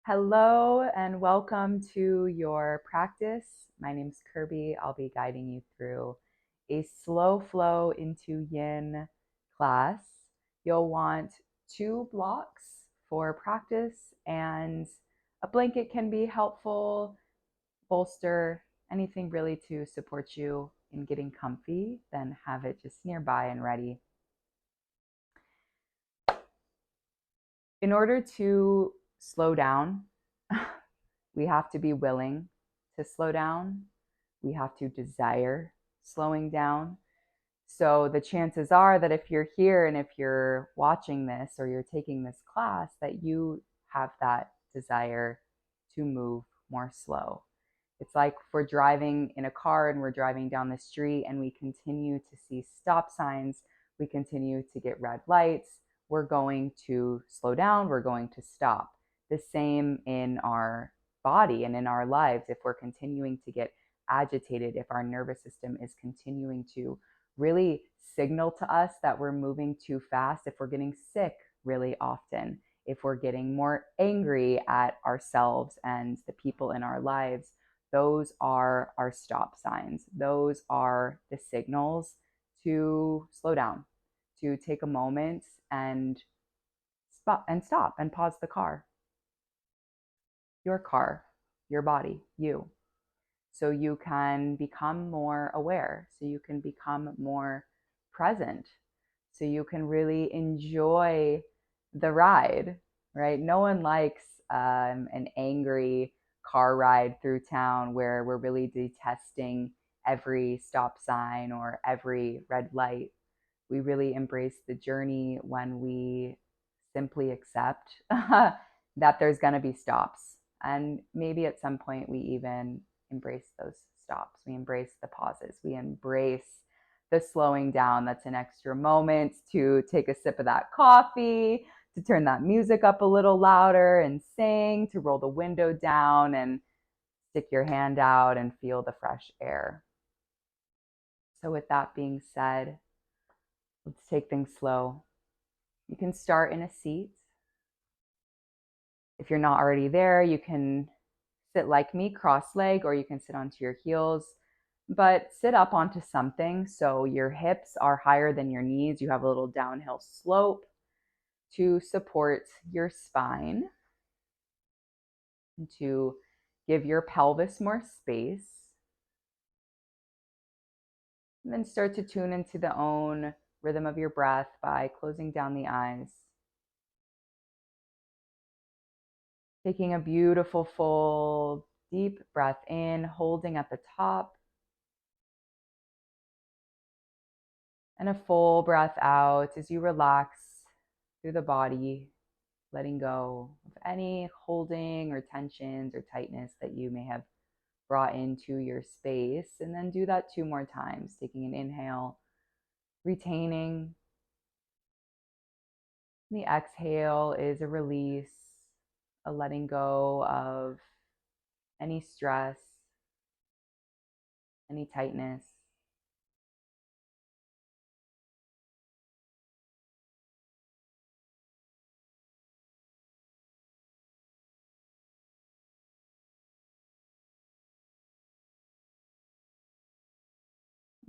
Hello and welcome to your practice. My name's Kirby. I'll be guiding you through a slow flow into yin class. You'll want 2 blocks for practice, and a blanket can be helpful, bolster, anything really to support you in getting comfy. Then have it just nearby and ready. In order to slow down, we have to be willing to slow down. We have to desire slowing down. So the chances are that if you're here and if you're watching this or you're taking this class, that you have that desire to move more slow. It's like if we're driving in a car and we're driving down the street and we continue to see stop signs, we continue to get red lights, we're going to slow down, we're going to stop. The same in our body and in our lives. If we're continuing to get agitated, if our nervous system is continuing to really signal to us that we're moving too fast, if we're getting sick really often, if we're getting more angry at ourselves and the people in our lives, those are our stop signs. Those are the signals to slow down, to take a moment and stop and pause the car. Your body, you. So you can become more aware, so you can become more present, so you can really enjoy the ride, right? No one likes an angry car ride through town where we're really detesting every stop sign or every red light. We really embrace the journey when we simply accept that there's going to be stops. And maybe at some point we even embrace those stops. We embrace the pauses. We embrace the slowing down. That's an extra moment to take a sip of that coffee, to turn that music up a little louder and sing, to roll the window down and stick your hand out and feel the fresh air. So with that being said, let's take things slow. You can start in a seat. If you're not already there, you can sit like me, cross-legged, or you can sit onto your heels, but sit up onto something so your hips are higher than your knees. You have a little downhill slope to support your spine and to give your pelvis more space. And then start to tune into the own rhythm of your breath by closing down the eyes. Taking a beautiful, full, deep breath in, holding at the top. And a full breath out as you relax through the body, letting go of any holding or tensions or tightness that you may have brought into your space. And then do that 2 more times, taking an inhale, retaining. The exhale is a release, a letting go of any stress, any tightness.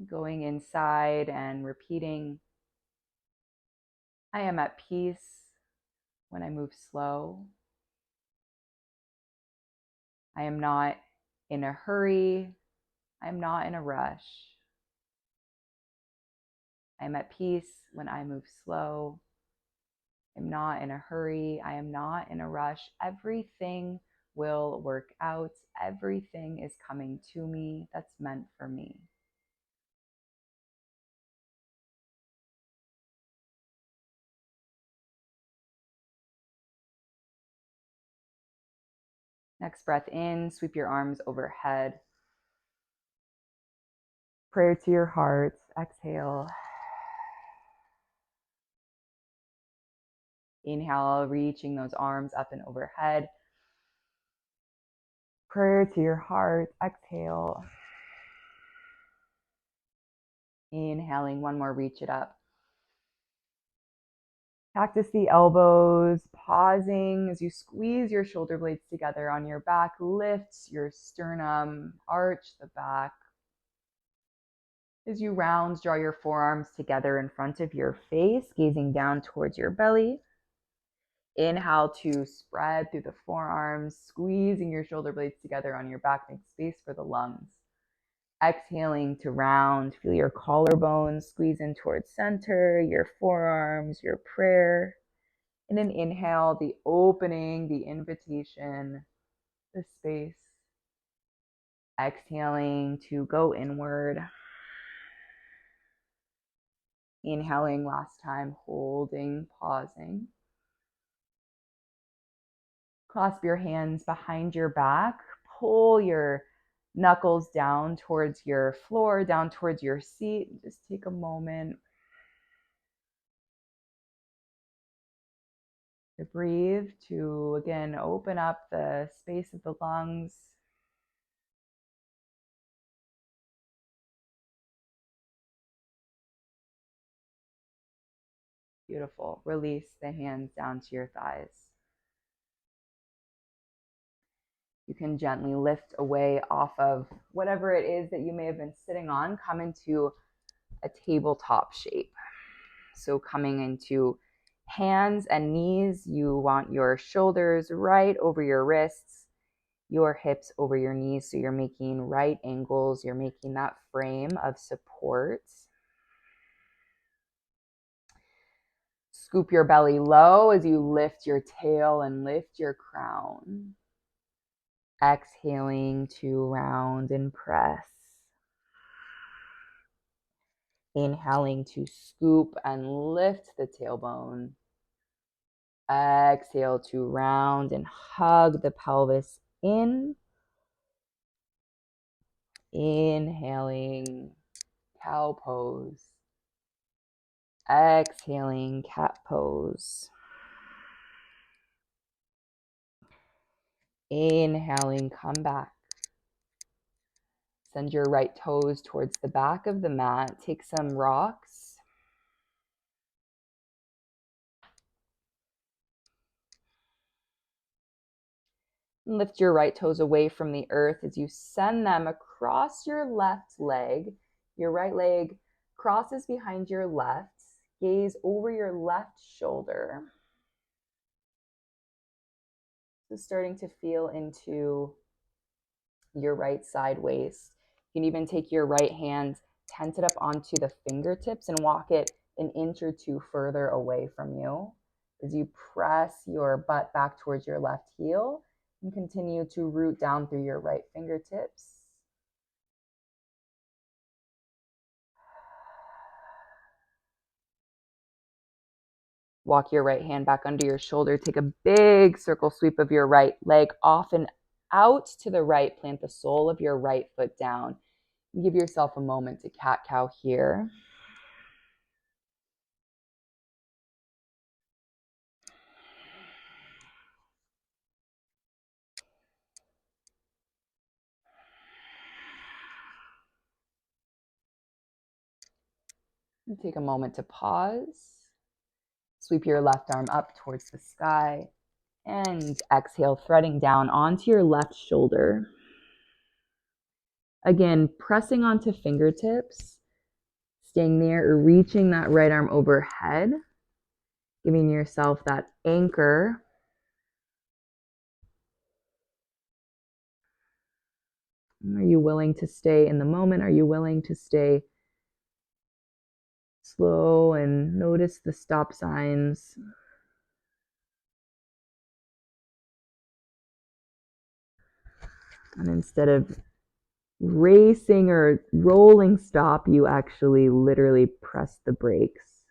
Going inside and repeating, I am at peace when I move slow. I am not in a hurry. I am not in a rush. I am at peace when I move slow. I'm not in a hurry. I am not in a rush. Everything will work out. Everything is coming to me that's meant for me. Next breath in, sweep your arms overhead. Prayer to your heart. Exhale. Inhale, reaching those arms up and overhead. Prayer to your heart. Exhale. Inhaling, one more, reach it up. Cactus the elbows, pausing as you squeeze your shoulder blades together on your back, lift your sternum, arch the back. As you round, draw your forearms together in front of your face, gazing down towards your belly. Inhale to spread through the forearms, squeezing your shoulder blades together on your back, make space for the lungs. Exhaling to round, feel your collarbones squeeze in towards center, your forearms, your prayer. And then inhale, the opening, the invitation, the space. Exhaling to go inward. Inhaling last time, holding, pausing. Clasp your hands behind your back. Pull your knuckles down towards your floor, down towards your seat. Just take a moment to breathe, to again open up the space of the lungs. Beautiful. Release the hands down to your thighs. You can gently lift away off of whatever it is that you may have been sitting on, come into a tabletop shape. So coming into hands and knees, you want your shoulders right over your wrists, your hips over your knees. So you're making right angles. You're making that frame of support. Scoop your belly low as you lift your tail and lift your crown. Exhaling to round and press. Inhaling to scoop and lift the tailbone. Exhale to round and hug the pelvis in. Inhaling, cow pose. Exhaling, cat pose. Inhaling, come back. Send your right toes towards the back of the mat. Take some rocks. And lift your right toes away from the earth as you send them across your left leg. Your right leg crosses behind your left. Gaze over your left shoulder. So starting to feel into your right side waist. You can even take your right hand, tent it up onto the fingertips and walk it an inch or two further away from you as you press your butt back towards your left heel and continue to root down through your right fingertips. Walk your right hand back under your shoulder. Take a big circle sweep of your right leg off and out to the right. Plant the sole of your right foot down. Give yourself a moment to cat-cow here. And take a moment to pause. Sweep your left arm up towards the sky and exhale, threading down onto your left shoulder. Again, pressing onto fingertips, staying there or reaching that right arm overhead, giving yourself that anchor. Are you willing to stay in the moment? Are you willing to stay slow and notice the stop signs? And instead of racing or rolling stop, you actually literally press the brakes.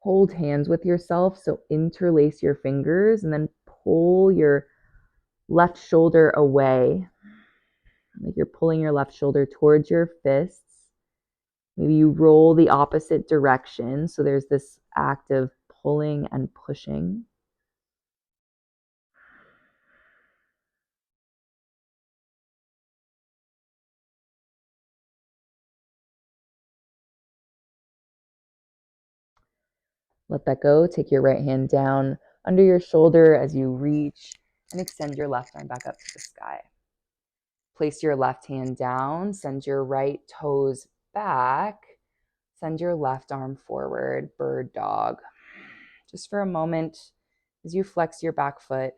Hold hands with yourself, so interlace your fingers and then pull your left shoulder away. Like you're pulling your left shoulder towards your fists. Maybe you roll the opposite direction, so there's this act of pulling and pushing. Let that go. Take your right hand down under your shoulder as you reach and extend your left arm back up to the sky. Place your left hand down, send your right toes back, send your left arm forward, bird dog. Just for a moment, as you flex your back foot,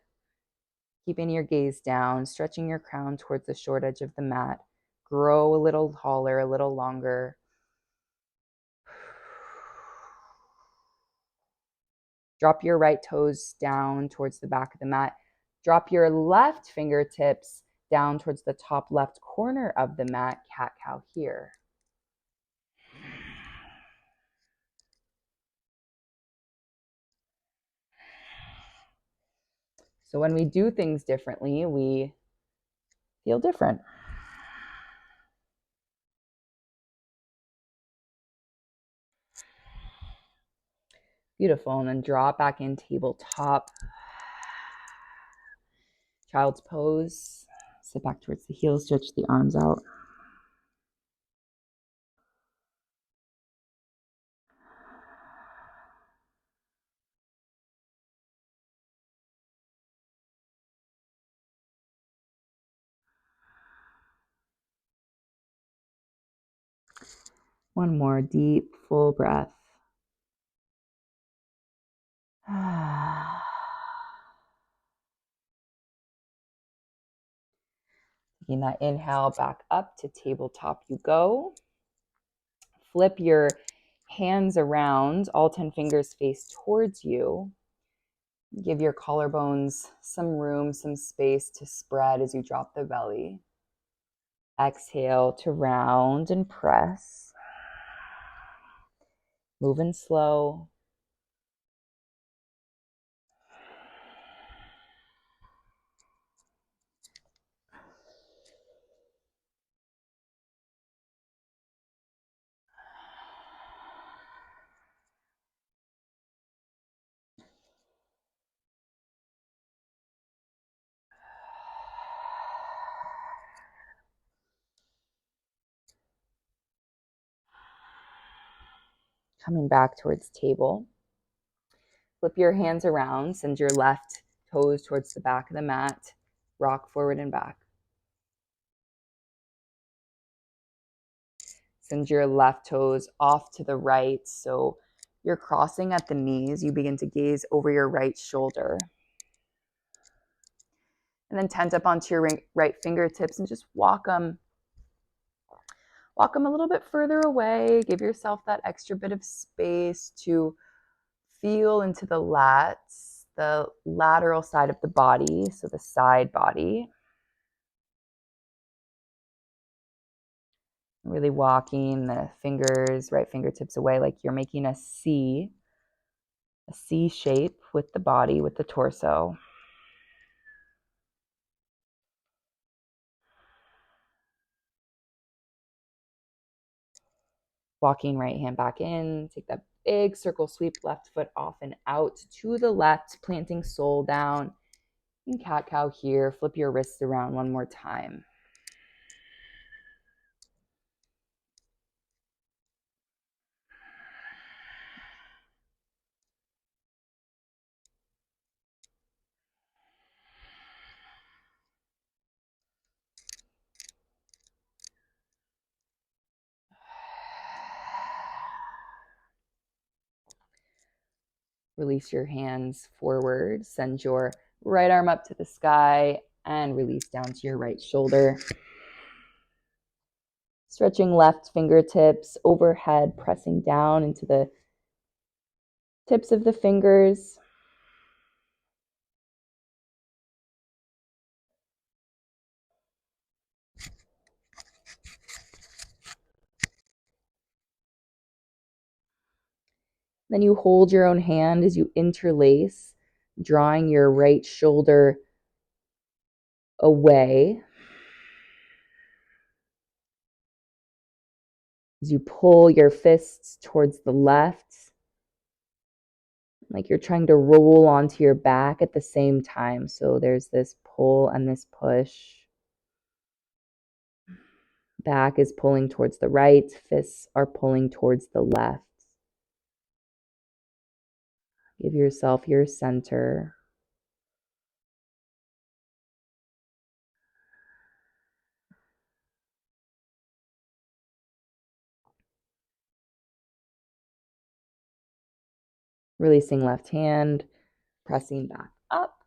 keeping your gaze down, stretching your crown towards the short edge of the mat. Grow a little taller, a little longer. Drop your right toes down towards the back of the mat. Drop your left fingertips down towards the top left corner of the mat, cat-cow here. So when we do things differently, we feel different. Beautiful. And then drop back in tabletop. Child's pose. Sit back towards the heels, stretch the arms out. One more deep, full breath. Taking that inhale back up to tabletop you go. Flip your hands around, all 10 fingers face towards you. Give your collarbones some room, some space to spread as you drop the belly. Exhale to round and press. Moving slow. Coming back towards table. Flip your hands around, send your left toes towards the back of the mat, rock forward and back. Send your left toes off to the right, so you're crossing at the knees. You begin to gaze over your right shoulder. And then tent up onto your right fingertips and just walk them a little bit further away. Give yourself that extra bit of space to feel into the lats, the lateral side of the body, so the side body. Really walking the fingers, right fingertips away like you're making a C shape with the body, with the torso. Walking right hand back in, take that big circle sweep, left foot off and out to the left, planting sole down. And cat-cow here, flip your wrists around one more time. Release your hands forward, send your right arm up to the sky and release down to your right shoulder. Stretching left fingertips overhead, pressing down into the tips of the fingers. Then you hold your own hand as you interlace, drawing your right shoulder away. As you pull your fists towards the left, like you're trying to roll onto your back at the same time. So there's this pull and this push. Back is pulling towards the right, fists are pulling towards the left. Give yourself your center. Releasing left hand, pressing back up.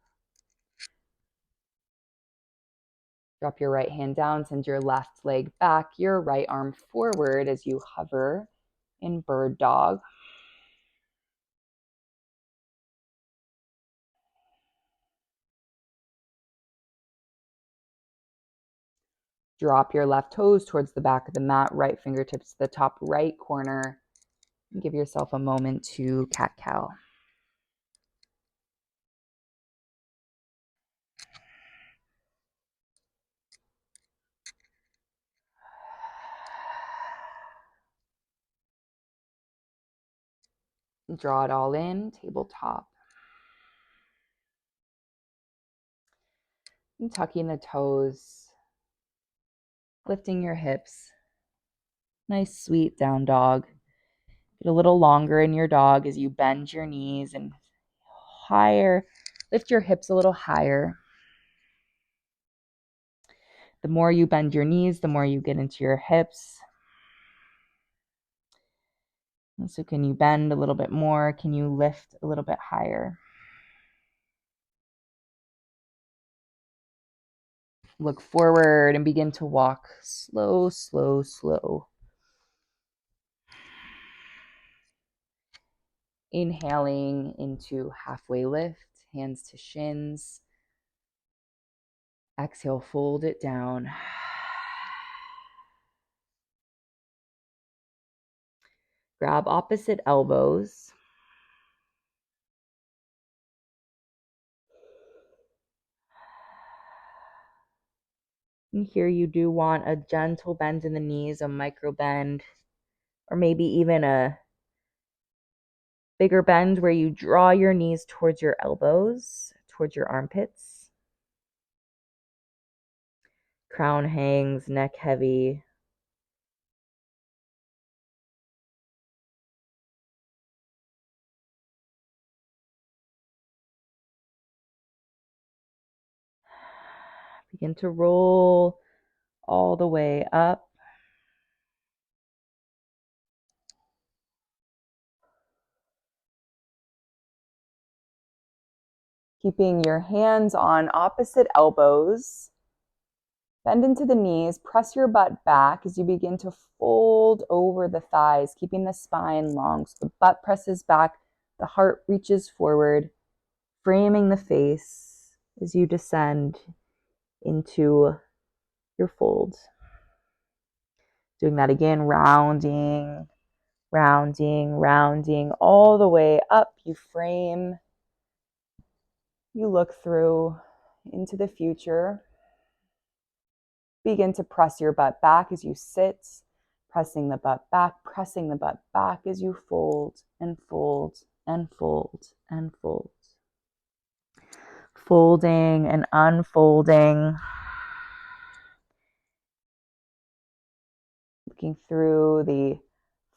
Drop your right hand down, send your left leg back, your right arm forward as you hover in bird dog. Drop your left toes towards the back of the mat, right fingertips to the top right corner. Give yourself a moment to cat-cow. Draw it all in, tabletop. And tucking the toes, lifting your hips. Nice, sweet down dog. Get a little longer in your dog as you bend your knees and higher. Lift your hips a little higher. The more you bend your knees, the more you get into your hips. And so can you bend a little bit more? Can you lift a little bit higher? Look forward and begin to walk slow, slow, slow. Inhaling into halfway lift, hands to shins. Exhale, fold it down. Grab opposite elbows. And here you do want a gentle bend in the knees, a micro bend, or maybe even a bigger bend where you draw your knees towards your elbows, towards your armpits. Crown hangs, neck heavy. Begin to roll all the way up. Keeping your hands on opposite elbows. Bend into the knees, press your butt back as you begin to fold over the thighs, keeping the spine long. So the butt presses back, the heart reaches forward, framing the face as you descend into your fold. Doing that again, rounding, rounding, rounding, all the way up. You frame, you look through into the future. Begin to press your butt back as you sit, pressing the butt back, pressing the butt back as you fold and fold and fold and fold. Folding and unfolding. Looking through the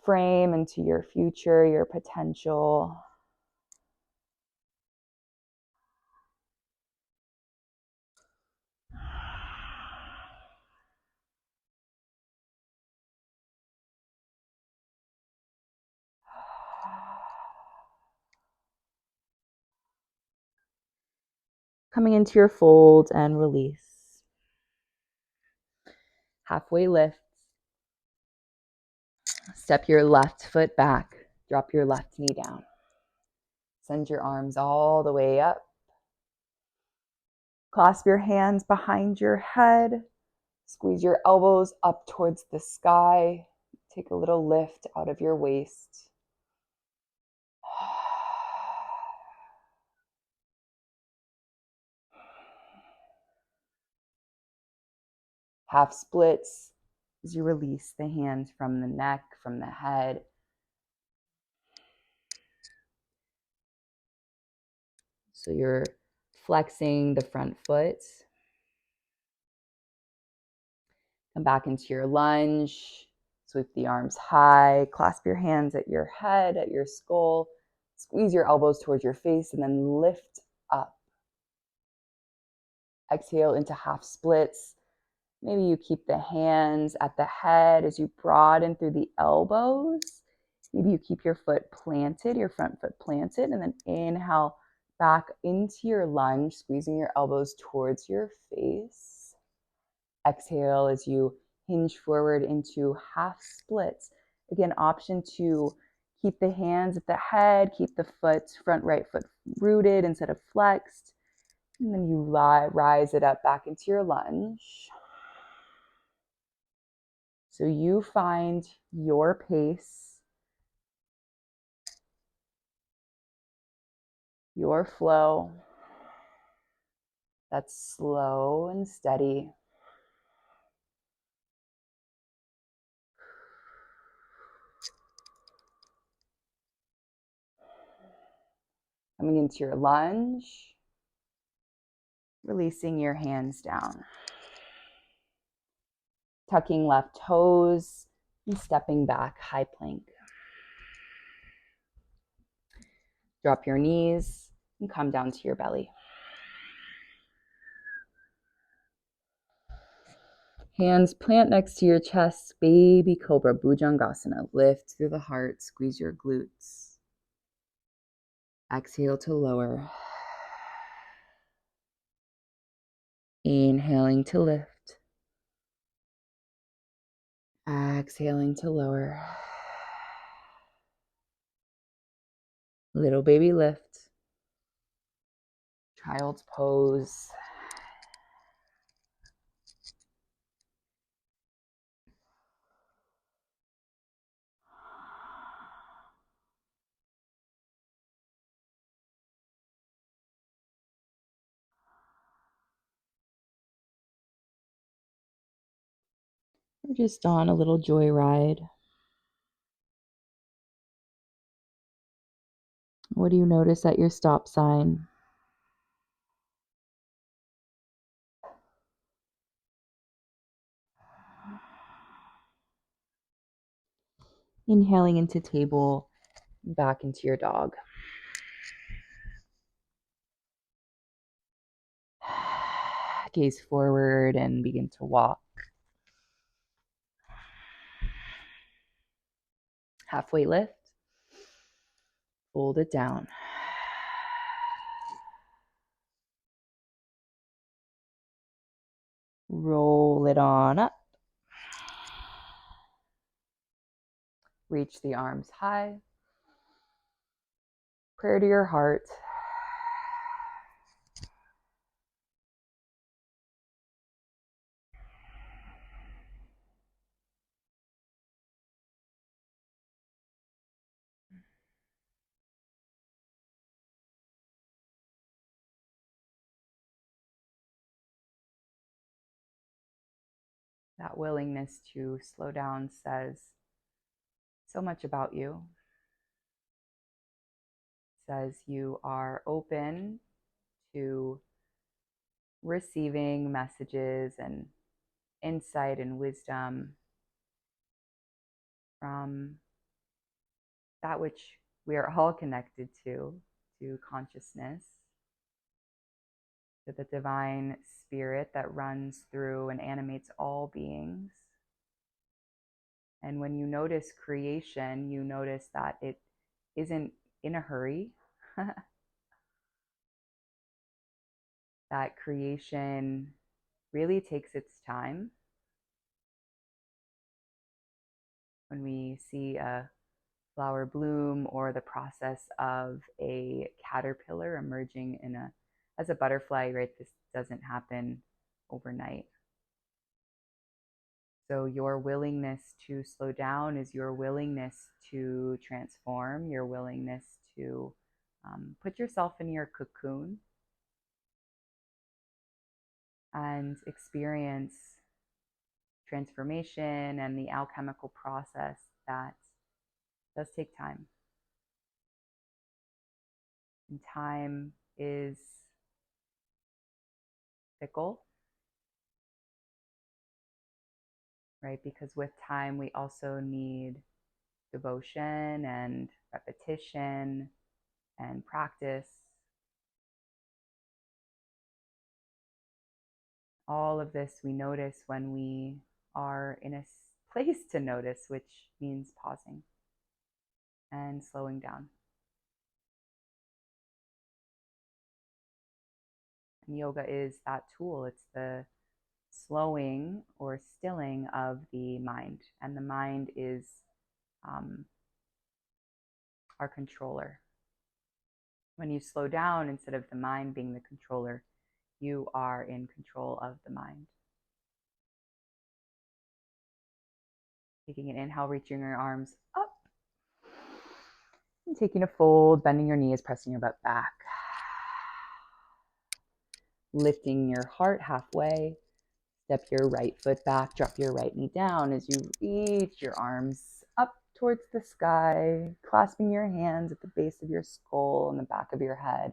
frame into your future, your potential. Coming into your fold and release. Halfway lift. Step your left foot back. Drop your left knee down. Send your arms all the way up. Clasp your hands behind your head. Squeeze your elbows up towards the sky. Take a little lift out of your waist. Half splits as you release the hands from the neck, from the head. So you're flexing the front foot. Come back into your lunge. Sweep the arms high. Clasp your hands at your head, at your skull. Squeeze your elbows towards your face and then lift up. Exhale into half splits. Maybe you keep the hands at the head as you broaden through the elbows. Maybe you keep your foot planted, your front foot planted, and then inhale back into your lunge, squeezing your elbows towards your face. Exhale as you hinge forward into half splits. Again, option to keep the hands at the head, keep the foot, front right foot rooted instead of flexed. And then you rise it up back into your lunge. So you find your pace, your flow that's slow and steady. Coming into your lunge, releasing your hands down. Tucking left toes and stepping back, high plank. Drop your knees and come down to your belly. Hands plant next to your chest, baby cobra, bhujangasana. Lift through the heart, squeeze your glutes. Exhale to lower. Inhaling to lift. Exhaling to lower. Little baby lift. Child's pose. We're just on a little joyride. What do you notice at your stop sign? Inhaling into table, back into your dog. Gaze forward and begin to walk. Halfway lift. Fold it down. Roll it on up. Reach the arms high. Prayer to your heart. That willingness to slow down says so much about you. It says you are open to receiving messages and insight and wisdom from that which we are all connected to consciousness, to the divine spirit that runs through and animates all beings. And when you notice creation, you notice that it isn't in a hurry, that creation really takes its time. When we see a flower bloom or the process of a caterpillar emerging as a butterfly, right? This doesn't happen overnight. So your willingness to slow down is your willingness to transform, your willingness to put yourself in your cocoon and experience transformation and the alchemical process that does take time. And time is fickle, right? Because with time, we also need devotion and repetition and practice. All of this we notice when we are in a place to notice, which means pausing and slowing down. And yoga is that tool. It's the slowing or stilling of the mind. And the mind is our controller. When you slow down, instead of the mind being the controller, you are in control of the mind. Taking an inhale, reaching your arms up. And taking a fold, bending your knees, pressing your butt back. Lifting your heart halfway. Step your right foot back, drop your right knee down as you reach your arms up towards the sky, clasping your hands at the base of your skull and the back of your head.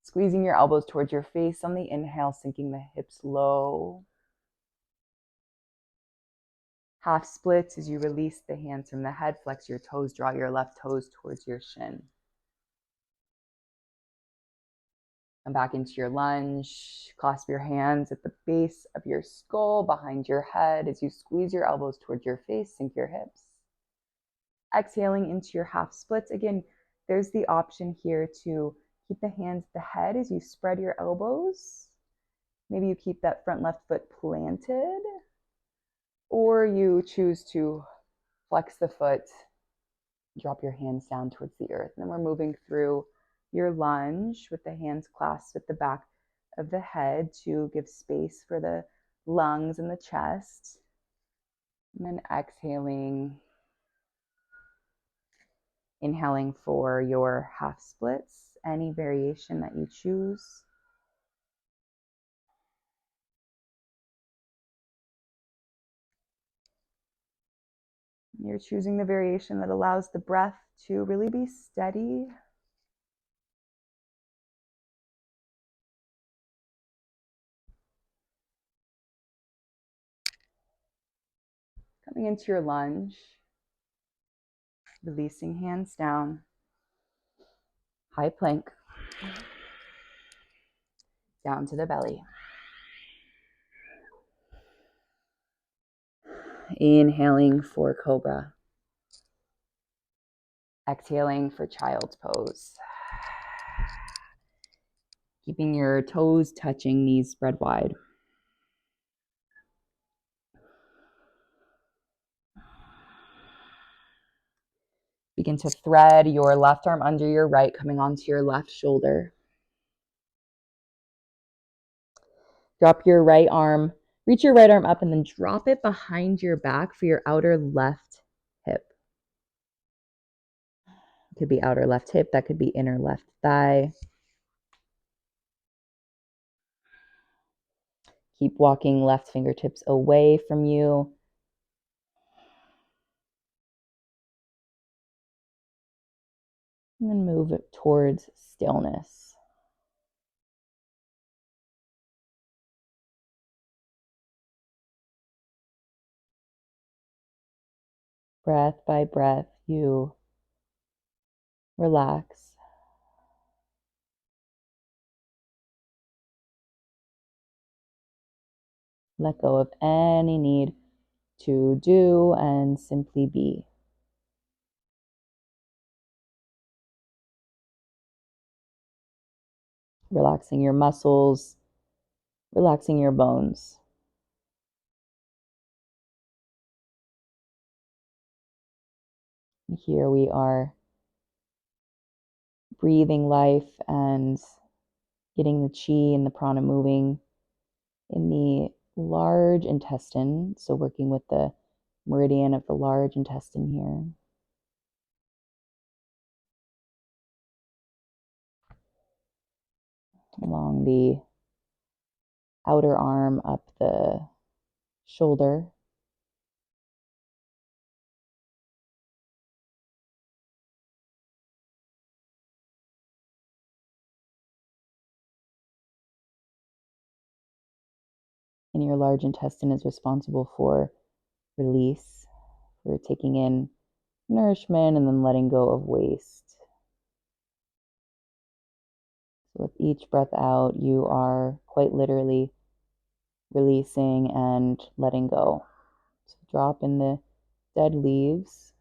Squeezing your elbows towards your face on the inhale, sinking the hips low. Half splits as you release the hands from the head, flex your toes, draw your left toes towards your shin. Come back into your lunge. Clasp your hands at the base of your skull, behind your head as you squeeze your elbows towards your face, sink your hips. Exhaling into your half splits. Again, there's the option here to keep the hands at the head as you spread your elbows. Maybe you keep that front left foot planted, or you choose to flex the foot, drop your hands down towards the earth. And then we're moving through your lunge with the hands clasped at the back of the head to give space for the lungs and the chest. And then exhaling, inhaling for your half splits, any variation that you choose. You're choosing the variation that allows the breath to really be steady. Coming into your lunge, releasing hands down, high plank, down to the belly. Inhaling for cobra. Exhaling for child's pose. Keeping your toes touching, knees spread wide. Begin to thread your left arm under your right, coming onto your left shoulder. Drop your right arm, reach your right arm up, and then drop it behind your back for your outer left hip. It could be outer left hip, that could be inner left thigh. Keep walking left fingertips away from you. And then move it towards stillness. Breath by breath, you relax. Let go of any need to do and simply be. Relaxing your muscles, relaxing your bones. Here we are breathing life and getting the chi and the prana moving in the large intestine. So working with the meridian of the large intestine here. Along the outer arm, up the shoulder. And your large intestine is responsible for release, for taking in nourishment and then letting go of waste. So with each breath out, you are quite literally releasing and letting go. So drop in the dead leaves.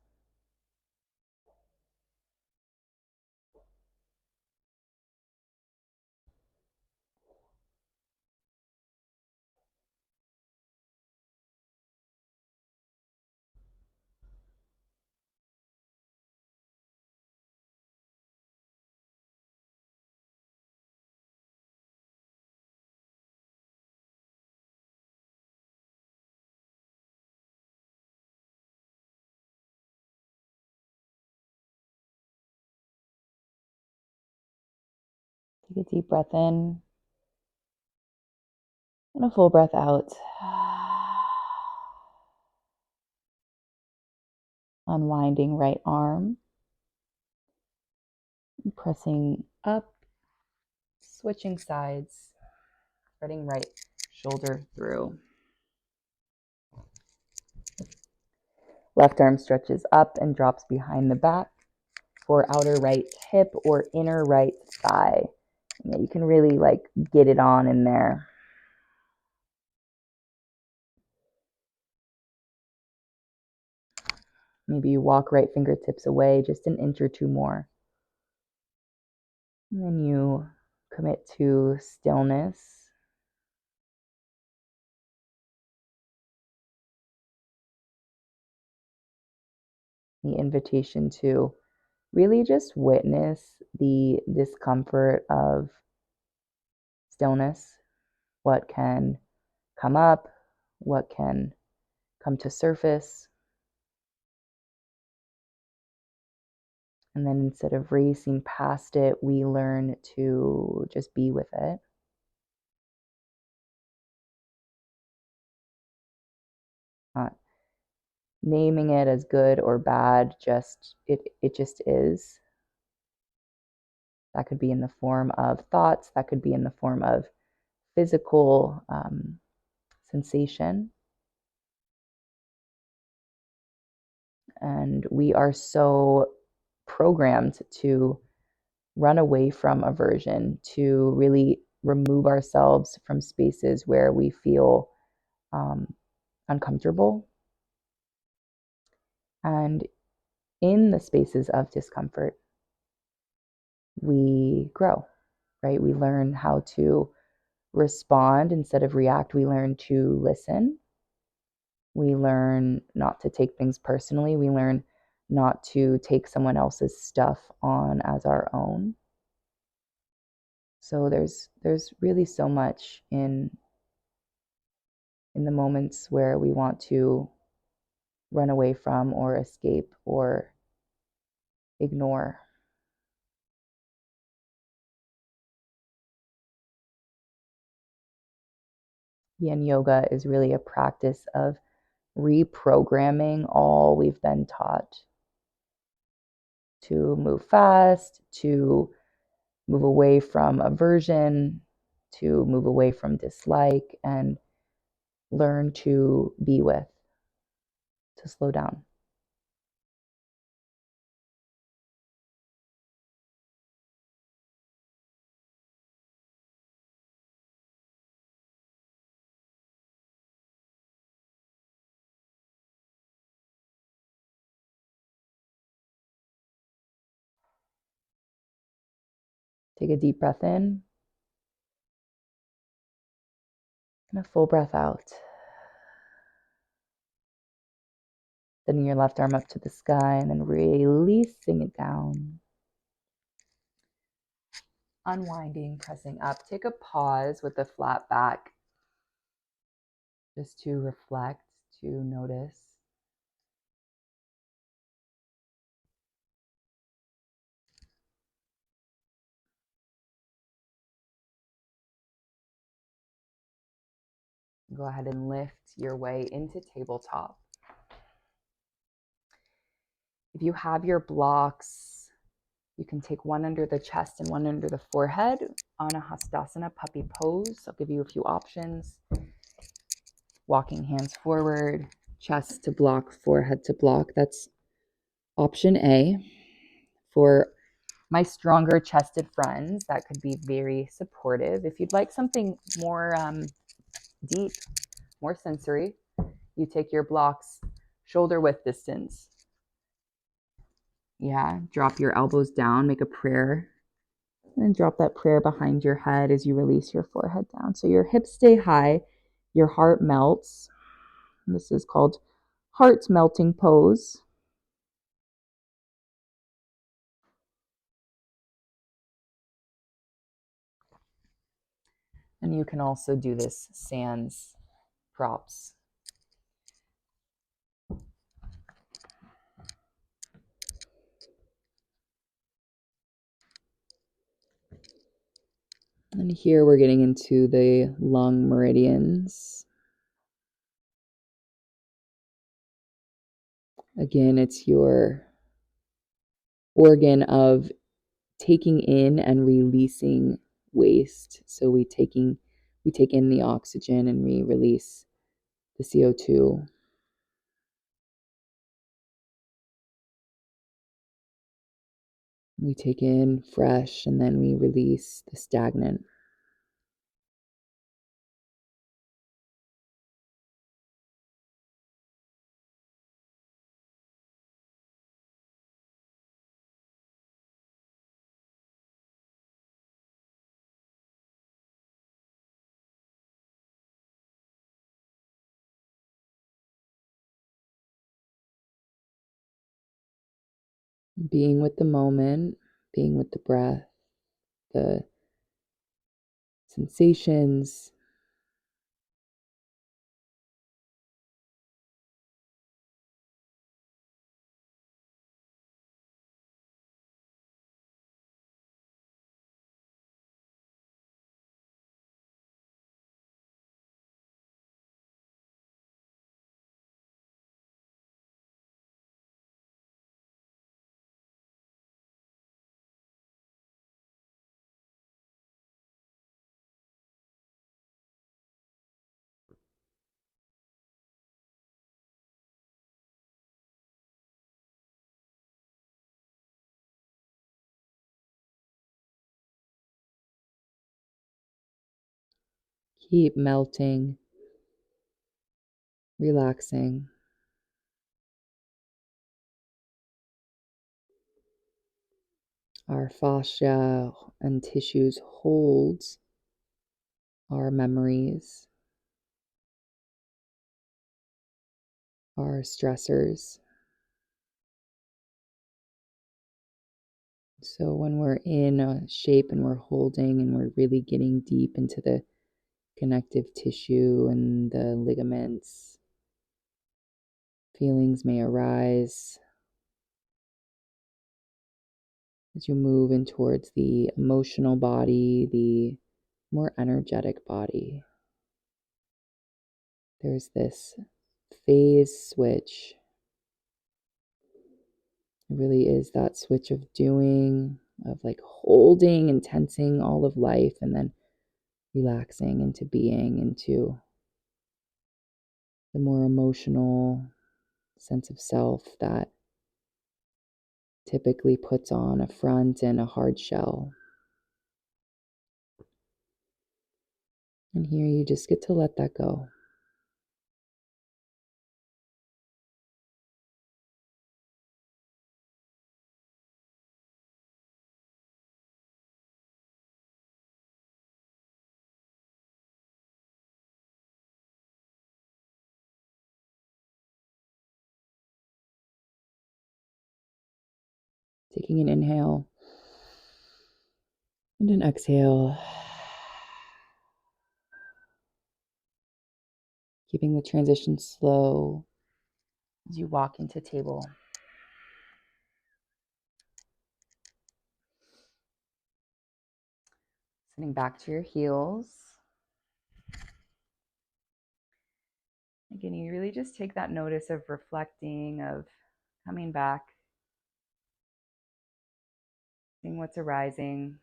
Take a deep breath in and a full breath out. Unwinding right arm, pressing up, switching sides, spreading right shoulder through. Left arm stretches up and drops behind the back for outer right hip or inner right thigh. Yeah, you can really get it on in there. Maybe you walk right fingertips away just an inch or two more. And then you commit to stillness. The invitation to really just witness the discomfort of stillness, what can come up, what can come to surface. And then instead of racing past it, we learn to just be with it. Not naming it as good or bad, just it just is. That could be in the form of thoughts, that could be in the form of physical sensation. And we are so programmed to run away from aversion, to really remove ourselves from spaces where we feel uncomfortable. And in the spaces of discomfort, we grow, right? We learn how to respond instead of react. We learn to listen. We learn not to take things personally. We learn not to take someone else's stuff on as our own. So there's really so much in the moments where we want to run away from or escape or ignore. Yin yoga is really a practice of reprogramming all we've been taught to move fast, to move away from aversion, to move away from dislike, and learn to be with, to slow down. Take a deep breath in and a full breath out. Sending your left arm up to the sky and then releasing it down. Unwinding, pressing up. Take a pause with the flat back just to reflect, to notice. Go ahead and lift your way into tabletop. If you have your blocks, you can take one under the chest and one under the forehead on a Hastasana puppy pose. I'll give you a few options. Walking hands forward, chest to block, forehead to block. That's option A. For my stronger chested friends, that could be very supportive. If you'd like something more deep, more sensory, you take your blocks shoulder width distance. Yeah, drop your elbows down, make a prayer, and drop that prayer behind your head as you release your forehead down. So your hips stay high, your heart melts. This is called heart melting pose. And you can also do this sans props. And here we're getting into the lung meridians. Again, it's your organ of taking in and releasing waste. So we take in the oxygen and we release the CO2. We take in fresh and then we release the stagnant. Being with the moment, being with the breath, the sensations. Keep melting, relaxing. Our fascia and tissues holds our memories, our stressors. So when we're in a shape and we're holding and we're really getting deep into the connective tissue and the ligaments, feelings may arise as you move in towards the emotional body, the more energetic body. There's this phase switch. It really is that switch of doing, of like holding and tensing all of life, and then relaxing into being, into the more emotional sense of self that typically puts on a front and a hard shell. And here you just get to let that go. Taking an inhale and an exhale. Keeping the transition slow as you walk into table. Sitting back to your heels. Again, you really just take that notice of reflecting, of coming back, seeing what's arising.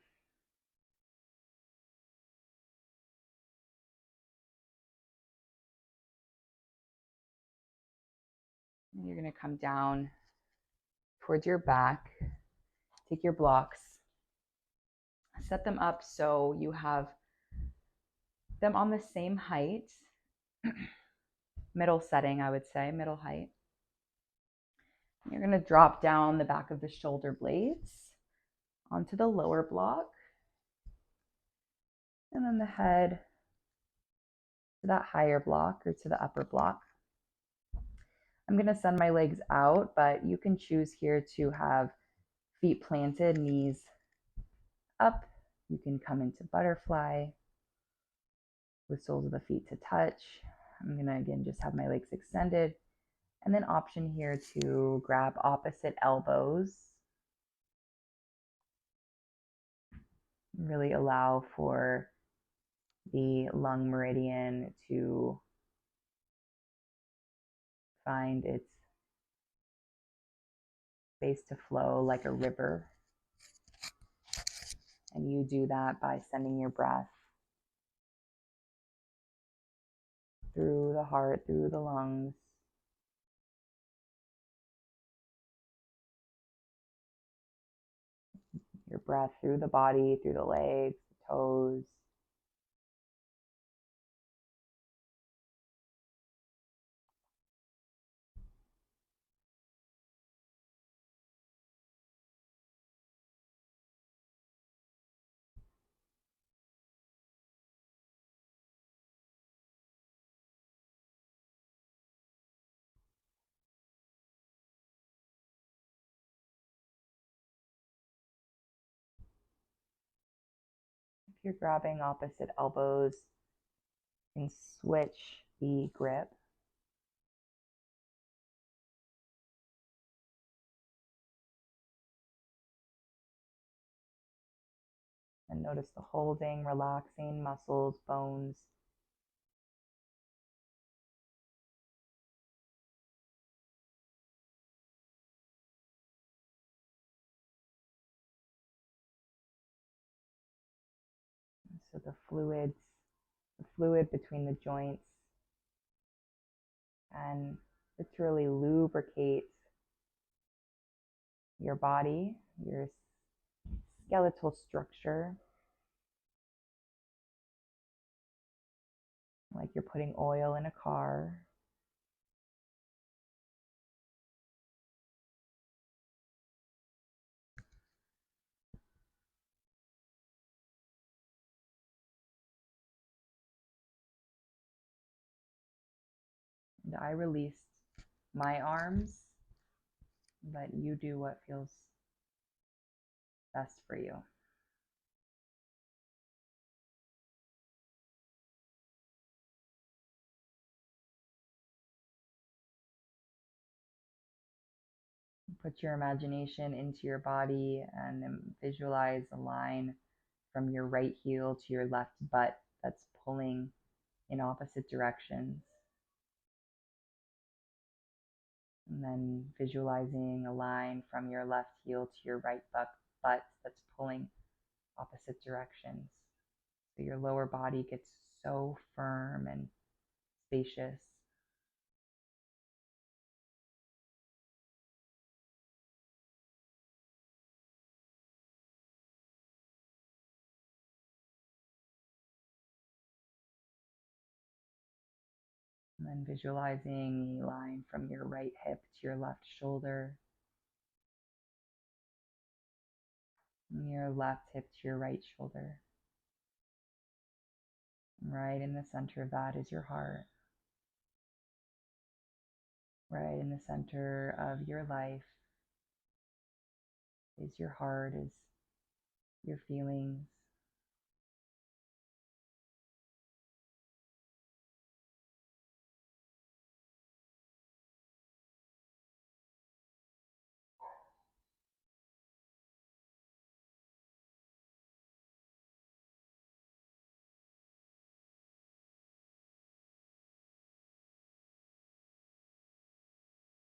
And you're going to come down towards your back. Take your blocks, Set them up so you have them on the same height, middle setting, I would say, middle height. You're going to drop down the back of the shoulder blades onto the lower block, and then the head to that higher block or to the upper block. I'm going to send my legs out, but you can choose here to have feet planted, knees up. You can come into butterfly with soles of the feet to touch. I'm going to, again, just have my legs extended. And then option here to grab opposite elbows. Really allow for the lung meridian to find its space to flow like a river. And you do that by sending your breath through the heart, through the lungs. Your breath through the body, through the legs, the toes. If you're grabbing opposite elbows, you can switch the grip. And notice the holding, relaxing muscles, bones. So the fluid between the joints and literally lubricates your body, your skeletal structure, like you're putting oil in a car. And I released my arms, but you do what feels best for you. Put your imagination into your body and visualize a line from your right heel to your left butt that's pulling in opposite directions. And then visualizing a line from your left heel to your right butt that's pulling opposite directions. So your lower body gets so firm and spacious. And then visualizing a line from your right hip to your left shoulder, and your left hip to your right shoulder. And right in the center of that is your heart. Right in the center of your life is your heart, is your feelings.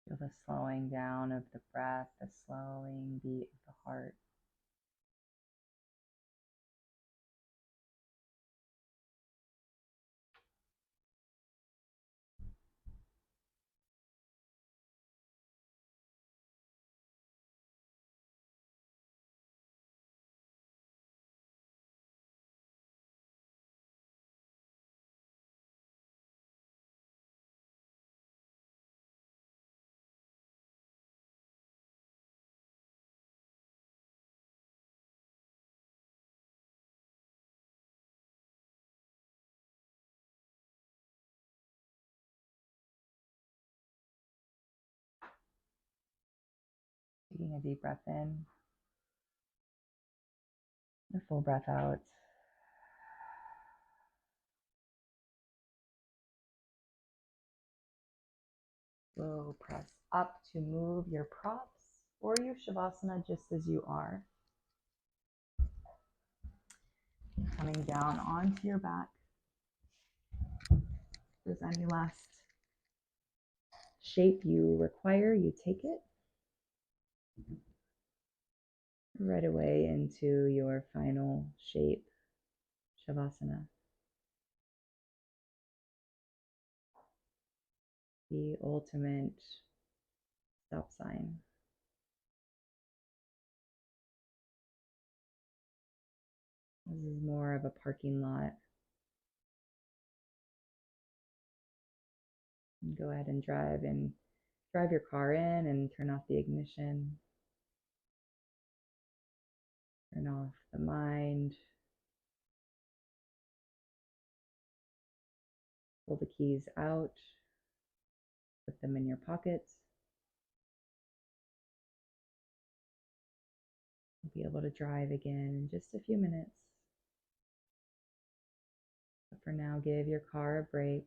Feel the slowing down of the breath, the slowing beat of the heart. Taking a deep breath in, a full breath out. Slow press up to move your props or your Shavasana just as you are. Coming down onto your back. If there's any last shape you require, you take it right away into your final shape, Shavasana. The ultimate stop sign. This is more of a parking lot. And go ahead and drive your car in and turn off the ignition. Turn off the mind. Pull the keys out. Put them in your pockets. You'll be able to drive again in just a few minutes. But for now, give your car a break.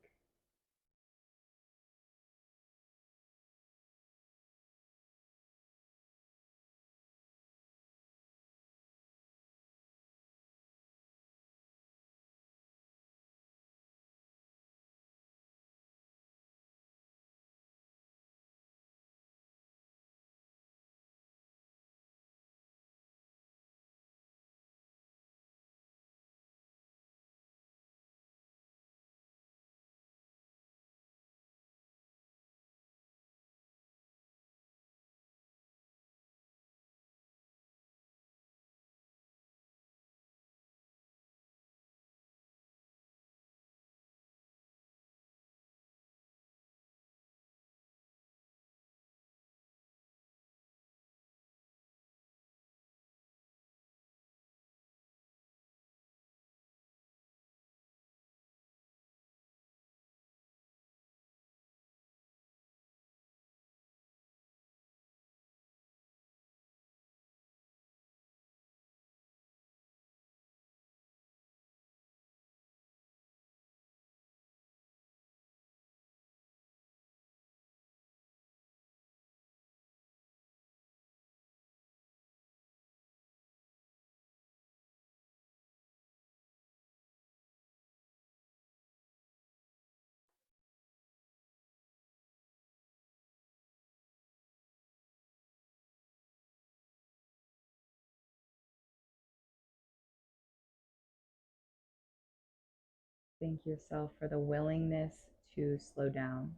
Thank yourself for the willingness to slow down.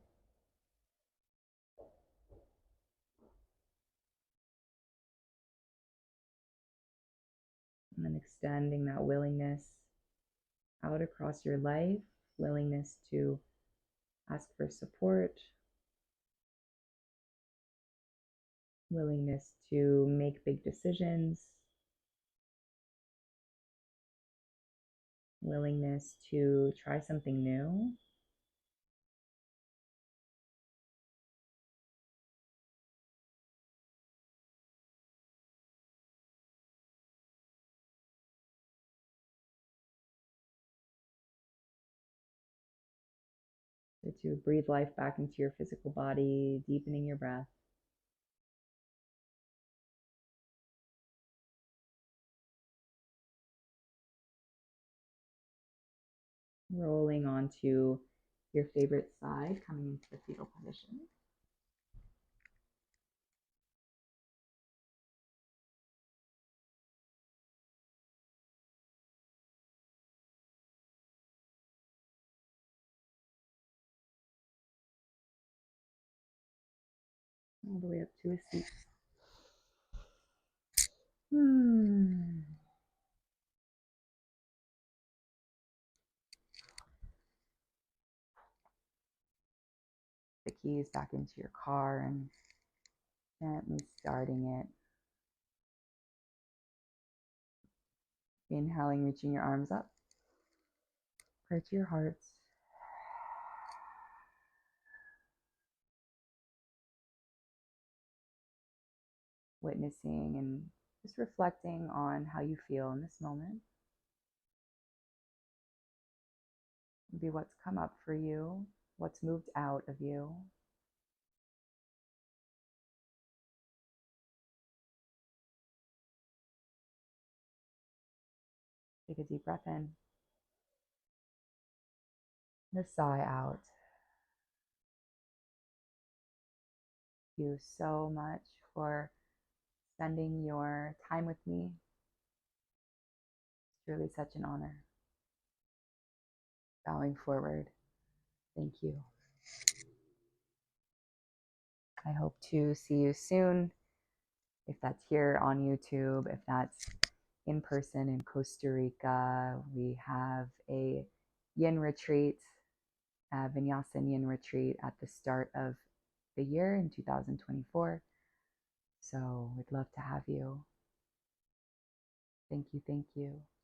And then extending that willingness out across your life, willingness to ask for support, willingness to make big decisions, willingness to try something new. So to breathe life back into your physical body, deepening your breath. Rolling onto your favorite side, coming into the fetal position. All the way up to a seat. The keys back into your car and gently starting it. Inhaling, reaching your arms up. Pray to your hearts. witnessing and just reflecting on how you feel in this moment. Maybe what's come up for you, what's moved out of you. Take a deep breath in. And a sigh out. Thank you so much for spending your time with me. It's really such an honor. Bowing forward. Thank you. I hope to see you soon. If that's here on YouTube, if that's in person in Costa Rica, we have a yin retreat, a vinyasa and yin retreat at the start of the year in 2024. So we'd love to have you. Thank you. Thank you.